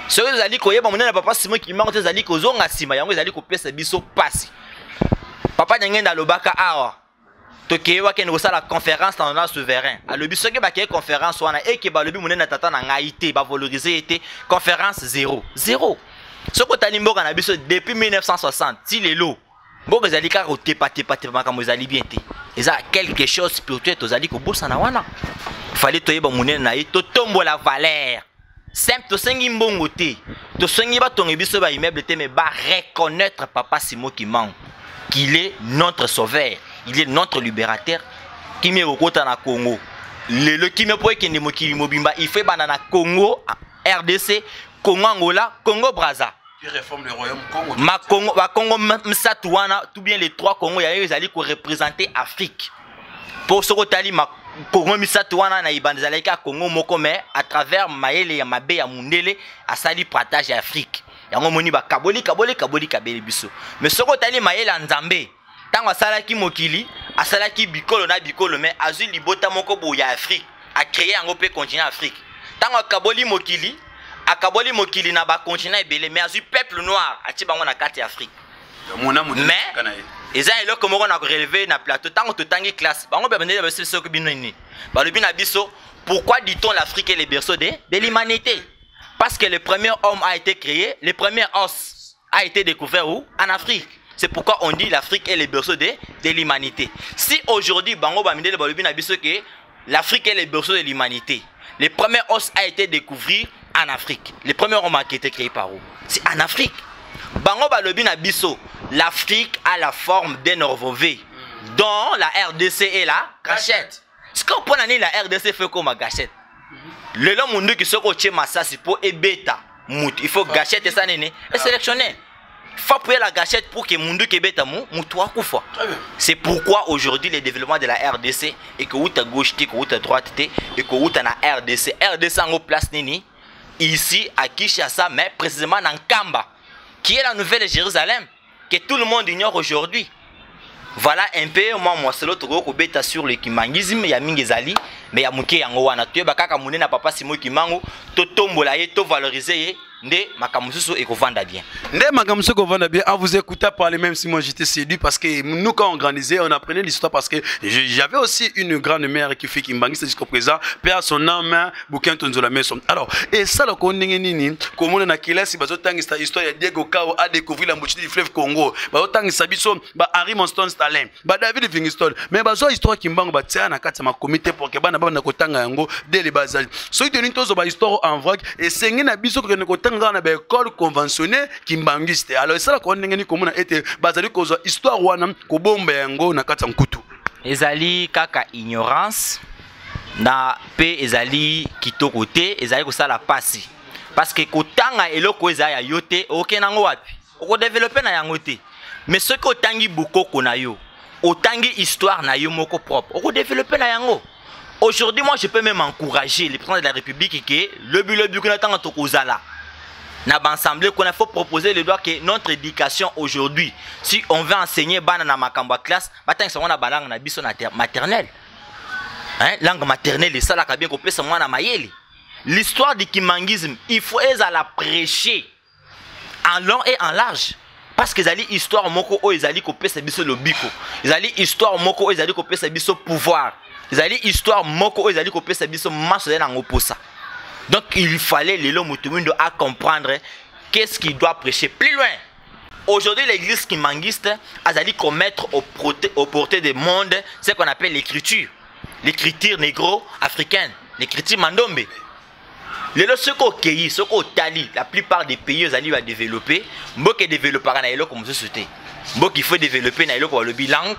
Ce que vous allez koyeba monene papa Simon qui manque vous allez kozonga sima yango vous allez kopesa biso pasi. Papa nyangenda lobaka awa. Tokewa ken la conférence dans la souverain. Alors biso ke ba ke conférence wana et ke ba lobi monene tata na ngaité ba valoriser été conférence 0. Ce que tali mboka na biso depuis 1960 ti lelo. Mboka zali ka rotepa makambo zali bien te. Eza quelque chose spirituel tozali ko bossa na wana. Fallait toyeba monene na ye to tombo la valeur. Simple to sengi mbongo te. To sengi ba tongi biso ba immeuble te mais ba reconnaître papa Simon qui manque qu'il est notre sauveur. Il est notre libérateur qui me rekota na Congo. Le qui me poye kende mokili mobimba il fait banana Congo, RDC, Congo Angola, Congo Brazza. Il réforme le royaume Congo. Ma Congo, ba Congo Msatouana, tout bien les trois Congo ya ils allaient représenter Afrique. Pour ce que ma Congo Msatouana na ibanzaleka Congo moko mais à travers maele ya mabe ya mundele asali partage Afrique. Yango moni ba kaboli biso. Mais ce que tali maele nzambe tango asalaki mokili asalaki bikolo na bikolo mais azui libota moko boya Afrique a créé yango pe continent Afrique tango akaboli mokili na ba continent ebele mais azui peuple noir ati bango na kati Afrique mais eza eloko moko na relever na plateau tango totangi classe bango ba bendele ba biso ko bino ni ba lobi na biso pourquoi dit-on l'Afrique est le berceau de l'humanité parce que le premier homme a été créé le premier os a été découvert où en Afrique. C'est pourquoi on dit l'Afrique est le berceau de l'humanité. Si aujourd'hui, Bango Bamidele Balobi n'a dit que l'Afrique est le berceau de l'humanité, le premier os a été découvert en Afrique. Le premier homme a été créé par où? C'est en Afrique. Bango Balobi n'a dit l'Afrique a la forme d'un orvové, dont la RDC est la gâchette. Ce qu'on prend la RDC fait comme la gâchette. Le monde qui se coche massa c'est pour bêta. Il faut gâchette et ça et sélectionner. Faut payer la gâchette pour que mundu kebeta moutoua koufa. C'est pourquoi aujourd'hui le développement de la RDC et que ou ta gauche et que ou ta droite et que ou ta na RDC en place nini ici à Kinshasa mais précisément dans Kamba qui est la nouvelle Jérusalem que tout le monde ignore aujourd'hui. Voilà un peu moi c'est l'autre gros bêta sur le kimangisme ya mingezali mais ya muke yango wana tu bakaka munene na papa Simon Kimangu to tombola ye to valoriser Ndé makamususu et kovanda bien. Ndé makamususu kovanda bien. À vous écouter parler même si moi j'étais séduit parce que nous quand on grandissait on apprenait l'histoire parce que j'avais aussi une grande mère qui fait Kimbangi jusqu'au présent. Père son âme bouquin tonzo la maison. Alors et ça le kondenge nini comme on a kila si bazo tangi cette histoire ya Diego Kao a découvert la moitié du fleuve Congo. Bazo tangi sabiso ba Harry Monston Stalin ba David Livingstone mais bazo histoire Kimbangu ba tia na kati ma comité pour que bana bana kotanga yango dès les bas âges. So tenu tozo ba histoire en vrac et sengi na biso ko dans une école conventionnelle kimbangiste. Alors ça la kondenge ni komuna ete bazali kozo histoire wana ko bomba yango na kati nkutu. Ezali kaka ignorance na pe ezali kitoko te ezali ko sala pasi parce que kotanga eloko ezali ya yote okenango wapi oko développer na yango te mais ce que otangi bukoko na yo otangi histoire na yo moko propre oko développer na yango. Aujourd'hui moi je peux même encourager le président de la République que le but que natanga tokozala na l'assemblée qu'on a faut proposer le droit que notre éducation aujourd'hui si on veut enseigner bana na makamba classe batang ça on a balang na biso na maternelle hein langue maternelle et ça la bien qu'on peut ça moi na mayeli l'histoire du kimangisme il faut la prêcher en long et en large parce que zali histoire moko o ezali ko pesa biso lobiko ezali histoire moko o ezali ko pesa biso pouvoir ezali histoire moko o ezali ko pesa biso maso na ngoposa. Donc il fallait les Mutumindo à comprendre qu'est-ce qu'il doit prêcher plus loin. Aujourd'hui l'église kimangiste a allé commettre au portée des mondes ce qu'on appelle l'écriture. L'écriture négro-africaine, l'écriture mandombe. Les ce qu'on tali, la plupart des pays ils vont développer, beaucoup développer na elo comme société. Beaucoup il faut développer na elo comme le bilangue,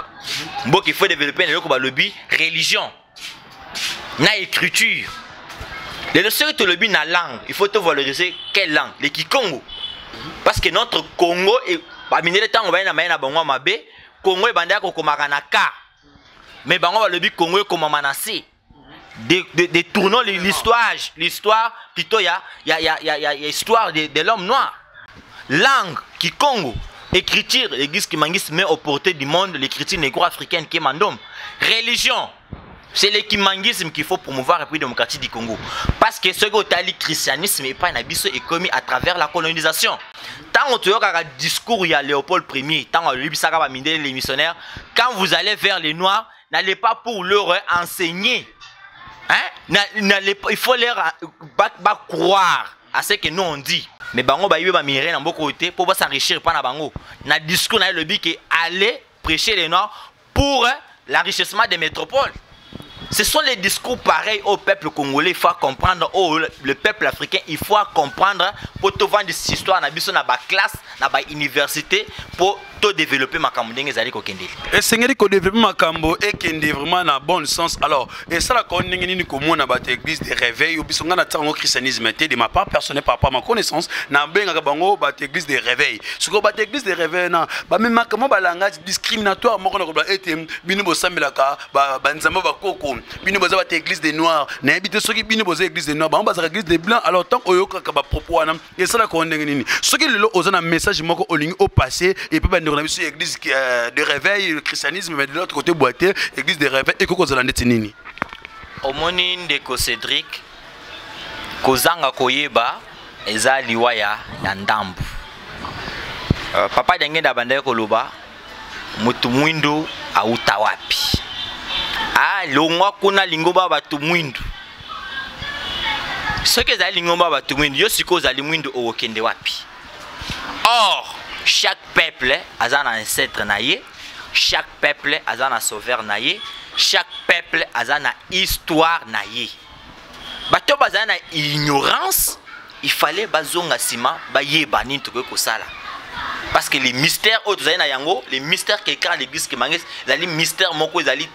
beaucoup il faut développer na elo comme le religion. Na écriture. Les seuls qui le na langue, il faut te valoriser quelle langue? Le Kikongo. Parce que notre Congo est le temps on va na bango mabe, Congo est bandé ko komakanaka. Mais bango le bi Congo comme manasé. Détournons l'histoire plutôt y a histoire de l'homme noir. Langue Kikongo, écriture l'église qui mangis met au portée du monde l'écriture négro-africaine qui est mandom. Religion C'est le kimangisme qu'il faut promouvoir depuis la démocratie du Congo. Parce que ce que le christianisme n'est pas est commis à travers la colonisation. Tant que tu as un discours, il y a Léopold Ier, tant que les missionnaires, quand vous allez vers les Noirs, n'allez pas pour leur enseigner. Hein? Il faut leur croire à ce que nous on dit. Mais bango ba yeba miré na beaucoup côté pour pas s'enrichir pas na bango. Na discours na le but que aller prêcher les Noirs pour l'enrichissement des métropoles. Ce sont les discours pareils au peuple congolais. Il faut comprendre, le peuple africain, il faut comprendre pour te vendre cette histoire na biso na ba classe, na ba université pour te développer makambo ndenge ezali ko kende. Et sengeli ko développer makambo et kende vraiment na bon sens. Alors, et ça la ko ndenge nini ko mona ba église de réveil ou biso ngana tango christianisme de ma part personnelle par rapport à ma connaissance na benga bango ba église de réveil. Ce ko ba église de réveil na ba même makambo ba langage discriminatoire moko na ko ba ete bino bo sambelaka ba nzamba ba koko bino boza ba église des noirs na habite soki bino boza église des noirs ba ba église des blancs. Alors tant oyoka ka ba propos wana et ça la ko ndenge nini soki lelo ozana message moko olingi au passé et puis on a vu l'église de réveil, le christianisme, mais de l'autre côté, boité, l'église de réveil, et quoi qu'on a dit. Au moni de Cédric, Kozanga Koyeba, Eza Liwaya, Yandambu. Papa Denge Dabande Koloba, Mutumwindo, Autawapi. Ah, Longwa Kuna Lingoba Batumwindo. Ce que Zali Lingoba Batumwindo, Yosiko Zalimwindo Owokende Wapi. Or, chaque peuple a un ancêtre naïe, chaque peuple a un sauveur naïe, chaque peuple a une histoire naïe. Bato bazana ignorance, il fallait bazonga sima baye bani to ko sala. Parce que les mystères autres na yango, les mystères que quand l'église qui mangue, les mystères moko ezali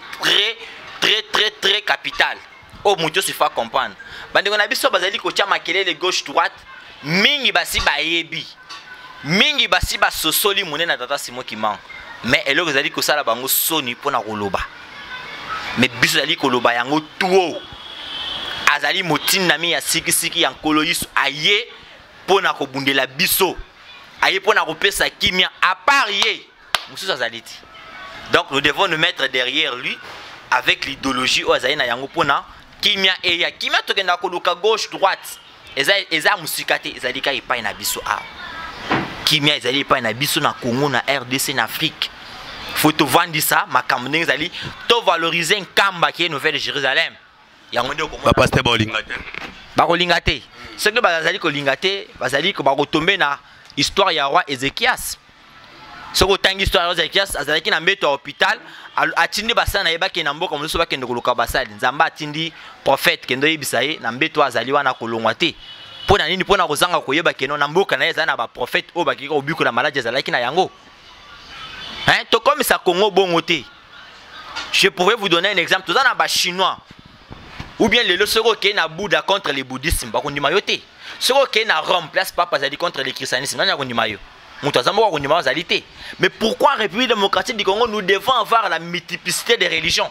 très capital. Oh muto se fa comprendre. Bandeko na biso bazali ko tia makelele gauche droite, mingi basi bayebi. Mingi basi ba sosoli mone na tata simo ki man. Mais eloko ezali ko sala bango soni pona koloba. Mais biso ezali koloba yango tuo. Azali motine na mi ya siki ya nkolo yiso aye pona ko bundela biso. Aye pona ko pesa kimia à part ye. Mususu azaliti. Donc nous devons nous mettre derrière lui avec l'idéologie o azali na yango pona kimia e ya kimia tokenda ko luka gauche droite. Eza musikate ezali ka ipai na biso a. Kimia ezali pa na biso na Congo na RDC na Afrique. Faut te vendre ça makambo ndenge ezali to valoriser nkamba qui est nouvelle Jérusalem. Yango ndeko ba pasteur bolingate. Ba kolingate. Ce que bazali kolingate, bazali ko ba retomber na histoire ya roi Ézéchias. Ce que tangi histoire ya Ézéchias azali ki na mbeto hôpital atindi basana yeba ki na mboka moso ba kende koluka basali. Nzamba atindi prophète kendo yebisaye na mbeto azali wana kolongwa te. Pona nini pona kozanga koyeba keno na mboka na ezana ba prophète o bakika obiko na maladie ezalaki na yango. Hein, to comme ça Congo bongoté. Je pourrais vous donner un exemple. Tout ça na ba chinois. Ou bien le sero qui est na Bouddha contre les bouddhistes ba kondima yote. Sero qui est na Rome place papa zali contre le christianisme na kondima yo. Mutazamo kondima zalité. Mais pourquoi en République démocratique du Congo nous devons avoir la multiplicité des religions?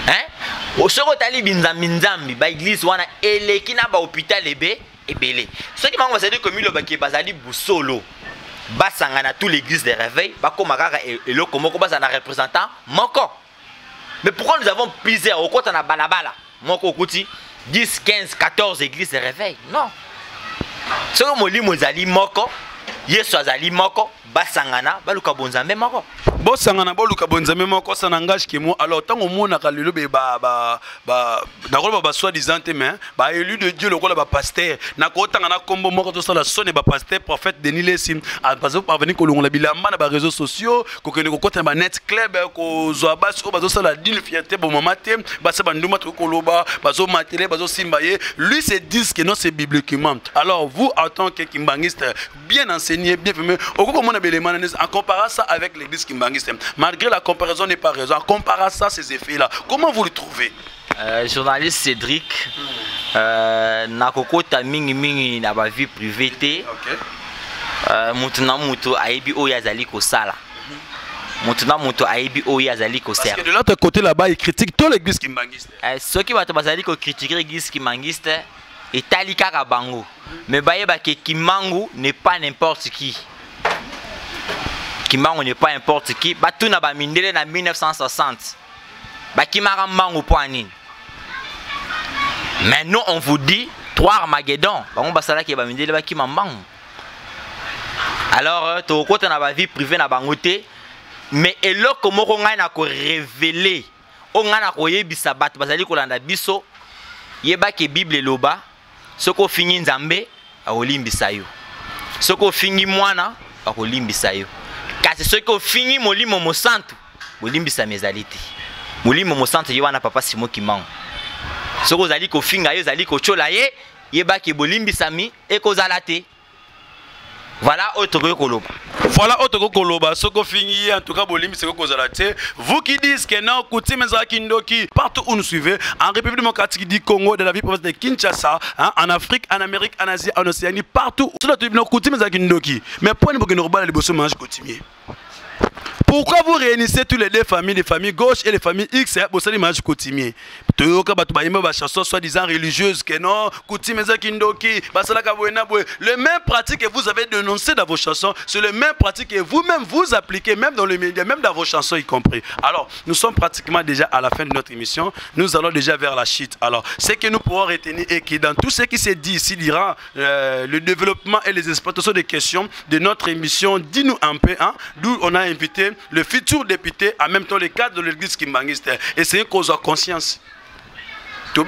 Hein? Au sero tali binzambi ba église wana eleki na ba hôpital ebele. Ce qui m'a dit que milo ba ki bazali busolo. Basanga na tout l'église de réveil, bako makaka eloko moko basa na représentant moko. Mais pourquoi nous avons plusieurs au côté na balabala? Moko kuti 10, 15, 14 églises de réveil. Non. Ce que molimo zali moko, Yesu azali moko, basangana baluka bonzambe moko. Bosangana baluka bonzambe moko ça n'engage que moi. Alors tant au monde na kalelo be ba soi-disant mais ba élu de Dieu le rôle ba pasteur na ko tangana kombo moko to sala sonne ba pasteur prophète Denis Lesim a pas parvenir ko longola bilamba na ba réseaux sociaux ko kene ko kota ba net club ko zo bas ko ba zo sala dine fierté bon moment te ba se ba nduma to ko loba ba zo matélé ba zo simbaye lui c'est dit que non c'est bibliquement. Alors vous en tant que kimbangiste bien enseigné bien fait au ko mona belemana en comparant ça avec l'église kimbangiste malgré la comparaison n'est pas raison en comparant ça ces effets là comment vous le trouvez? Journaliste Cédric, nakokota mingi na ba vie privée te. Mutu na mutu aibi o yazali ko sala. Mutu na mutu aibi o yazali ko sala. Parce que de l'autre côté là-bas il critique toute l'église kimbangiste. Ceux qui bato bazali ko critiquer l'église kimbangiste et talika ka bango. Mais baye ba ke Kimbangu n'est pas n'importe qui. Kimbangu n'est pas n'importe qui. Batu na ba mindele na 1960. bakimaka mbangu po anini. Mais nous on vous dit 3 Armageddon bango basala ki bamindele bakima mbangu. Alors to kota na ba vie privée na bangote mais eloko moko ngai na ko révéler o ngai na ko yebisa bato bazali kolanda biso yeba ke Bible loba soko fingi nzambe akolimbisa yo. Soko fingi mwana akolimbisa yo. Kasi soko fingi molimo mosantu bolimbisa mezalite. Molimo mosantu yo wana papa Simon Kimbangu. Soko zali ko finga yo zali ko chola ye yeba ke bolimbisa mi ekozala te. Voilà autre koloba. Voilà autre koloba. Soko fingi en tout cas bolimbi c'est kozalate. Vous qui dites que non coutume Kindoki partout où nous suivez en République démocratique du Congo, de la ville province de Kinshasa, hein, en Afrique, en Amérique, en Asie, en Océanie, partout. Cela tu dis coutume Kindoki. Mais pour nous nous rebat les bosses mange coutumier. Pourquoi vous réunissez tous les deux familles, les familles gauche et les familles X, pour ça l'image coutumier? Chanson soi-disant religieuse que non, coutume Kindoki, le même pratique que vous avez dénoncé dans vos chansons, c'est le même pratique que vous-même vous appliquez, même dans les médias, même dans vos chansons y compris. Alors, nous sommes pratiquement déjà à la fin de notre émission, nous allons déjà vers la chute. Alors, ce que nous pourrons retenir est que dans tout ce qui s'est dit ici, durant le développement et les exploitations des questions de notre émission, dis-nous un peu, hein, d'où on a invité le futur député, en même temps le cadre de l'église kimbangiste. Et c'est une cause de conscience. En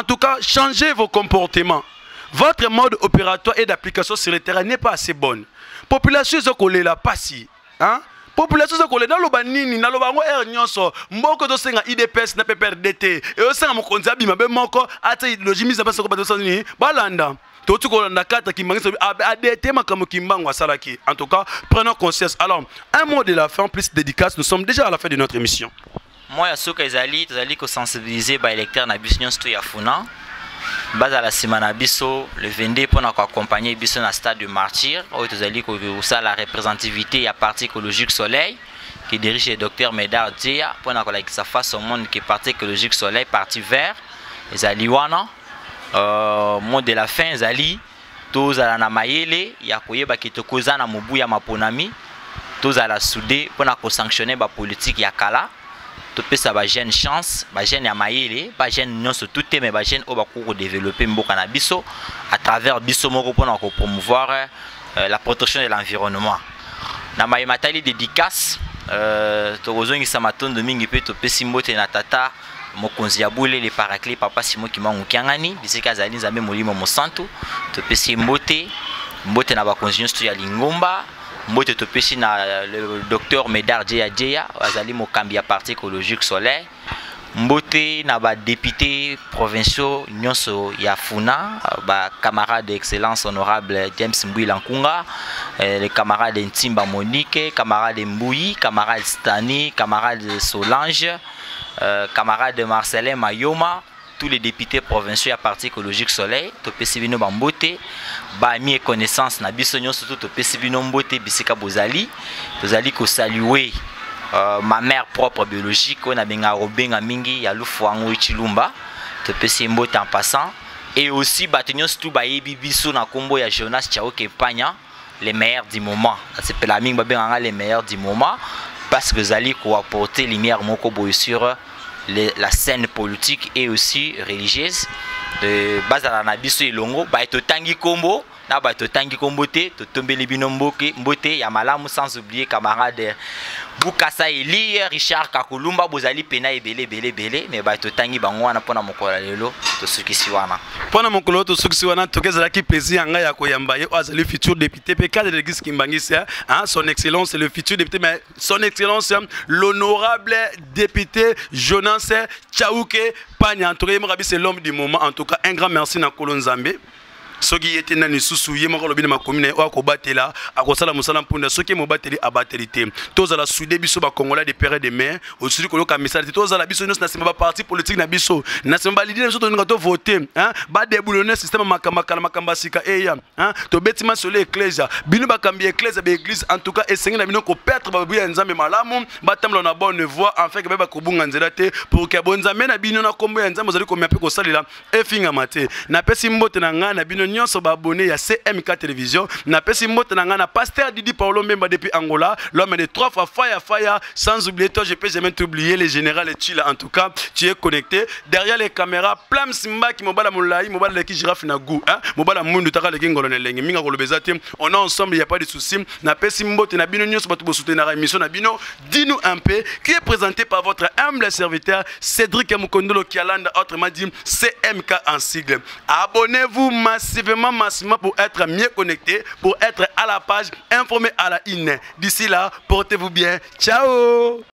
tout cas, changez vos comportements. Votre mode opératoire et d'application sur le terrain n'est pas assez bonne. Population est là, pas si. Hein? Population est là, banini, na lobango nyonso, mboko to senga IDPS na PPRDT. Et au senga mokonzi abima be moko ata idéologie mise en place ko bato ni balanda. En tout cas, prenons conscience. Alors, un mot de la fin, plus dédicace. Nous sommes déjà à la fin de notre émission. Moi, je suis sensibiliser les électeurs na biso nyonso ya funa. Base à la semaine biso le 22 pour accompagner biso na stade de martyr. Où tozali ko la représentativité à parti écologique Soleil qui dirige le docteur Medar Dia pour na sa face au monde qui est parti écologique Soleil parti vert. Ezali wana mot de la fin zali tozala na mayele ya koyeba kitokoza na mobu ya maponami tozala soudé pona ko sanctionner ba politique ya kala to pesa ba jeune chance ba jeune ya mayele ba jeune nyonso tout mais ba jeune o ba ko développer mboka na biso à travers biso moko pona ko promouvoir la protection de l'environnement na mayematali dédicace to kozongi sa matondo mingi pe to pesi mbote na tata mokonzi ya bule le paraclet papa Simon Kimbangu kiangani bisika zali nzambe molimo mosantu to pesi mbote na bakonzi nyonso ya lingomba mbote to pesi na le docteur Medar Dia azali mokambi ya parti écologique Soleil mbote na ba député provinciaux nyonso ya funa ba camarade d'excellence honorable James Mbouila Nkunga les camarades Ntimba Monique camarade Mbouyi camarade Stani camarade Solange camarade de Marcelin Mayoma, tous les députés provinciaux à parti écologique Soleil, Topesibino Bambote, Bami et connaissance Nabisonio surtout Topesibino Mbote, Bisika Bozali, Bozali ko saluer ma mère propre biologique, on a benga Robenga Mingi, Yaloufo Ango Chilumba, Topesimbote en passant, et aussi Batignon tout Bayebi Biso na combo ya Jonas Chao Kepanya, les meilleurs du moment. C'est la Ming Babenga les meilleurs du moment. Parce que Zali ko apporter lumière moko boy sur la scène politique et aussi religieuse de base à la biso ilongo ba to tangi kombo na ba to tangi kombo te to tombeli bino mbote ya malamu sans oublier camarade Bukasa Eli Richard Kakulumba bozali pena ebele mais ba to tangi bango wana pona mokola lelo to sukisi wana pona mokolo to sukisi wana to kezala ki plaisir nga ya koyamba ye azali futur député PK de l'église Kimbangisi hein son excellence le futur député mais son excellence l'honorable député Jonas Chauke Panya en tout cas c'est l'homme du moment en tout cas un grand merci na Kolonzambe soki était nani susu yema ko lobina ma commune o ko batela akosala musala mpunda soki mo bateli abatelité tozala soudé biso ba congolais de père de mère aussi ko loka message tozala biso nyos na sima ba parti politique na biso na sima ba leader biso to ngato voter hein ba déboulonner système makamba sika eya hein to betima sur l'église bino ba kambi église ba église en tout cas esengi na bino ko perdre ba buya nzambe malamu ba tamla na bonne voie en fait que ba ko bunga nzela te pour que bonzambe na bino na kombo ya nzambe zali ko miape ko salela e finga mate na pesi mbote na nga na bino nyonso ba abonné ya CMK télévision na pesi mbote na nga na pasteur Didi Paulo Mbemba depuis Angola, l'homme des 3 fois fire, sans oublier toi, je peux jamais t'oublier, le général et tu là, en tout cas, tu es connecté. Derrière les caméras, Plam Simba qui m'obala moulaï, m'obala qui girafe na goût, hein, m'obala mundu taka le gingolone lengi, minga golobezate, on est ensemble, il n'y a pas de soucis. Na pesi mbote na bino nyos batu soutenir la émission na bino, dis-nous un peu, qui est présenté par votre humble serviteur Cédric Mukondolo Kialanda, autrement dit CMK en sigle. Abonnez-vous massivement pour être mieux connecté, pour être à la page, informé à la INE. D'ici là, portez-vous bien. Ciao!